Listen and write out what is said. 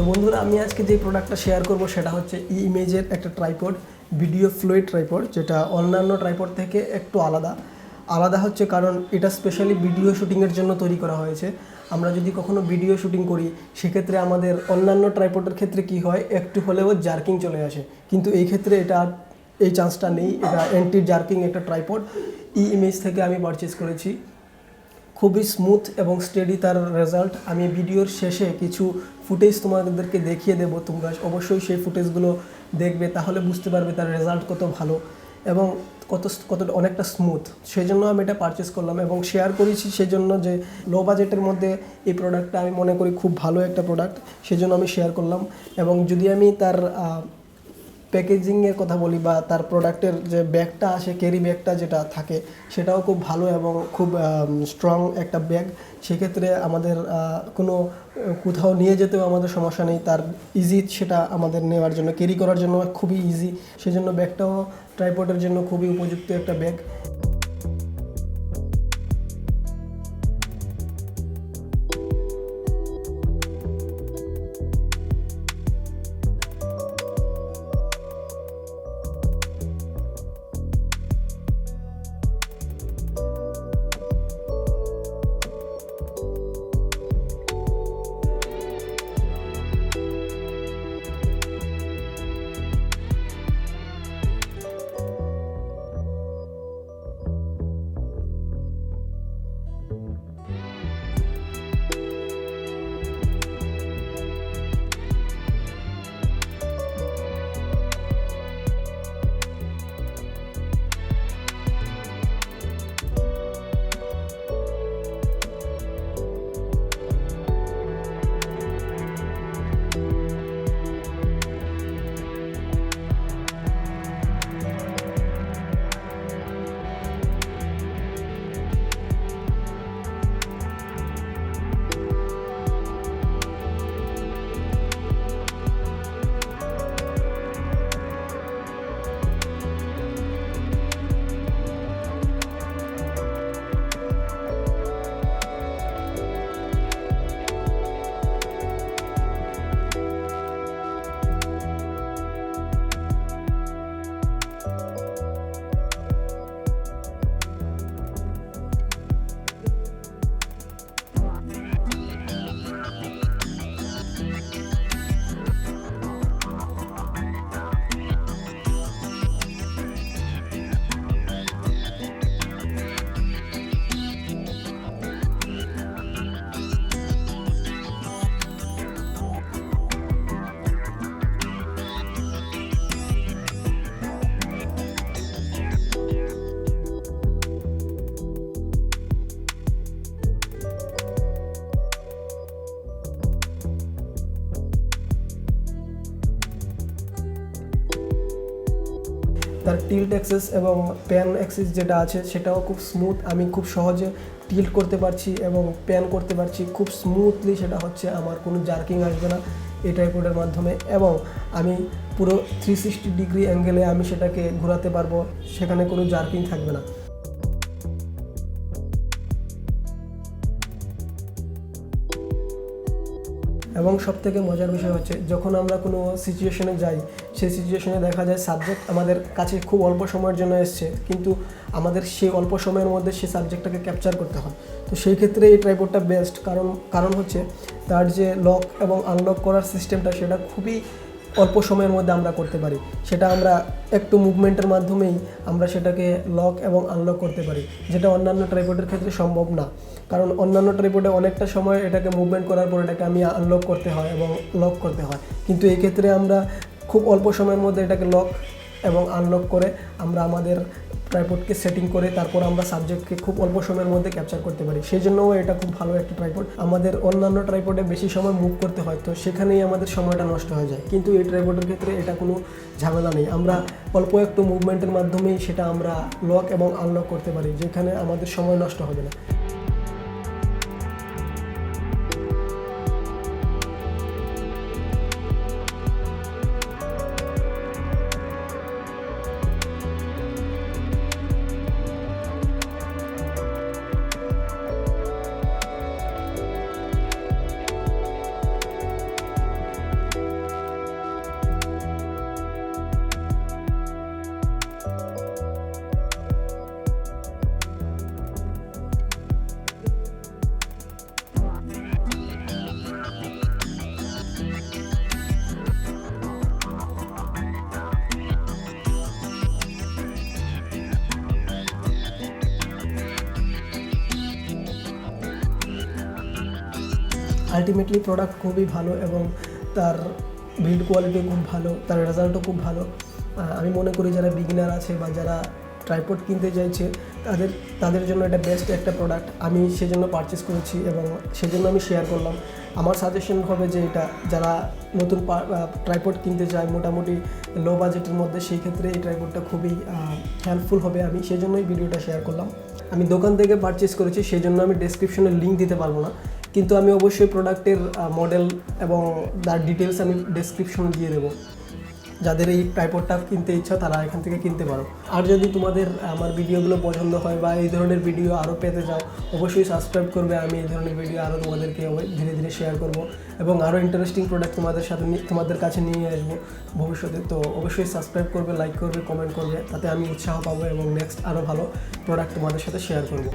বন্ধুরা আমি আজকে যে প্রোডাক্টটা শেয়ার করব সেটা হচ্ছে ইমেজের একটা ট্রাইপড, ভিডিও ফ্লুইড ট্রাইপড, যেটা অন্যান্য ট্রাইপড থেকে একটু আলাদা হচ্ছে কারণ এটা স্পেশালি ভিডিও শুটিংয়ের জন্য তৈরি করা হয়েছে। আমরা যদি কখনো ভিডিও শুটিং করি সেক্ষেত্রে আমাদের অন্যান্য ট্রাইপডের ক্ষেত্রে কি হয়, একটু হলেও জার্কিং চলে আসে, কিন্তু এই ক্ষেত্রে এই চান্সটা নেই। এটা অ্যান্টি জার্কিং একটা ট্রাইপড ইমেজ থেকে আমি পারচেস করেছি। খুবই স্মুথ এবং স্টেডি তার রেজাল্ট। আমি ভিডিওর শেষে কিছু ফুটেজ তোমাদেরকে দেখিয়ে দেবো, তোমরা অবশ্যই সেই ফুটেজগুলো দেখবে, তাহলে বুঝতে পারবে তার রেজাল্ট কত ভালো এবং কতটা অনেকটা স্মুথ। সেই জন্য আমি এটা পারচেস করলাম এবং শেয়ার করেছি, সেই জন্য যে লো বাজেটের মধ্যে এই প্রোডাক্টটা আমি মনে করি খুব ভালো একটা প্রোডাক্ট, সেই জন্য আমি শেয়ার করলাম। এবং যদি আমি তার প্যাকেজিংয়ের কথা বলি বা তার প্রোডাক্টের যে ব্যাগটা আসে, ক্যারি ব্যাগটা যেটা থাকে সেটাও খুব ভালো এবং খুব স্ট্রং একটা ব্যাগ। সেক্ষেত্রে আমাদের কোথাও নিয়ে যেতেও আমাদের সমস্যা নেই, তার ইজি সেটা আমাদের নেওয়ার জন্য, ক্যারি করার জন্য খুবই ইজি। সেজন্য ব্যাগটাও ট্রাইপডের জন্য খুবই উপযুক্ত একটা ব্যাগ। তার টিল্ট অ্যাক্সেস এবং প্যান অ্যাক্সেস যেটা আছে সেটাও খুব স্মুথ। আমি খুব সহজে টিল্ট করতে পারছি এবং প্যান করতে পারছি খুব স্মুথলি, সেটা হচ্ছে আমার কোনো জার্কিং আসবে না এই ট্রাইপডের মাধ্যমে। এবং আমি পুরো 360 ডিগ্রি অ্যাঙ্গেলে আমি সেটাকে ঘোরাতে পারবো, সেখানে কোনো জার্কিং থাকবে না। এবং সবথেকে মজার বিষয় হচ্ছে যখন আমরা কোনো সিচুয়েশনে যাই, সেই সিচুয়েশনে দেখা যায় সাবজেক্ট আমাদের কাছে খুব অল্প সময়ের জন্য এসছে, কিন্তু আমাদের সেই অল্প সময়ের মধ্যে সেই সাবজেক্টটাকে ক্যাপচার করতে হয়। তো সেই ক্ষেত্রে এই ট্রাইপডটা বেস্ট, কারণ হচ্ছে তার যে লক এবং আনলক করার সিস্টেমটা সেটা খুবই অল্প সময়ের মধ্যে আমরা করতে পারি। সেটা আমরা একটু মুভমেন্টের মাধ্যমেই আমরা সেটাকে লক এবং আনলক করতে পারি, যেটা অন্যান্য ট্রাইপডের ক্ষেত্রে সম্ভব না। কারণ অন্যান্য ট্রাইপডে অনেকটা সময় এটাকে মুভমেন্ট করার পর এটাকে আমি আনলক করতে হয় এবং লক করতে হয়, কিন্তু এই ক্ষেত্রে আমরা খুব অল্প সময়ের মধ্যে এটাকে লক এবং আনলক করে আমরা আমাদের ট্রাইপডকে সেটিং করে তারপর আমরা সাবজেক্টকে খুব অল্প সময়ের মধ্যে ক্যাপচার করতে পারি। সেই জন্যও এটা খুব ভালো একটা ট্রাইপড। আমাদের অন্যান্য ট্রাইপডে বেশি সময় মুভ করতে হয়, তো সেখানেই আমাদের সময়টা নষ্ট হয়ে যায়, কিন্তু এই ট্রাইপডের ক্ষেত্রে এটা কোনো ঝামেলা নেই। আমরা অল্প একটু মুভমেন্টের মাধ্যমেই সেটা আমরা লক এবং আনলক করতে পারি, যেখানে আমাদের সময় নষ্ট হবে না। আলটিমেটলি প্রোডাক্ট খুবই ভালো এবং তার বিল্ড কোয়ালিটিও খুব ভালো, তার রেজাল্টও খুব ভালো। আমি মনে করি যারা বিগিনার আছে বা যারা ট্রাইপড কিনতে চাইছে তাদের জন্য এটা বেস্ট একটা প্রোডাক্ট। আমি সেজন্য পারচেস করেছি এবং সেজন্য আমি শেয়ার করলাম। আমার সাজেশন হবে যে এটা যারা নতুন ট্রাইপড কিনতে চায় মোটামুটি লো বাজেটের মধ্যে, সেই ক্ষেত্রে এই ট্রাইপডটা খুবই হেল্পফুল হবে। আমি সেজন্যই ভিডিওটা শেয়ার করলাম। আমি দোকান থেকে পারচেস করেছি, সেই জন্য আমি ডেসক্রিপশনে লিঙ্ক দিতে পারবো না, কিন্তু আমি অবশ্যই প্রোডাক্টের মডেল এবং তার ডিটেলস আমি ডেসক্রিপশনে দিয়ে দেবো। যাদের এই ট্রাইপডটা কিনতে ইচ্ছা তারা এখান থেকে কিনতে পারো। আর যদি তোমাদের আমার ভিডিওগুলো পছন্দ হয় বা এই ধরনের ভিডিও আরও পেতে চাও, অবশ্যই সাবস্ক্রাইব করবে। আমি এই ধরনের ভিডিও আরও তোমাদেরকে ধীরে ধীরে শেয়ার করব এবং আরও ইন্টারেস্টিং প্রোডাক্ট তোমাদের কাছে নিয়ে আসবো ভবিষ্যতে। তো অবশ্যই সাবস্ক্রাইব করবে, লাইক করবে, কমেন্ট করবে, তাতে আমি উৎসাহ পাবো এবং নেক্সট আরও ভালো প্রোডাক্ট তোমাদের সাথে শেয়ার করব।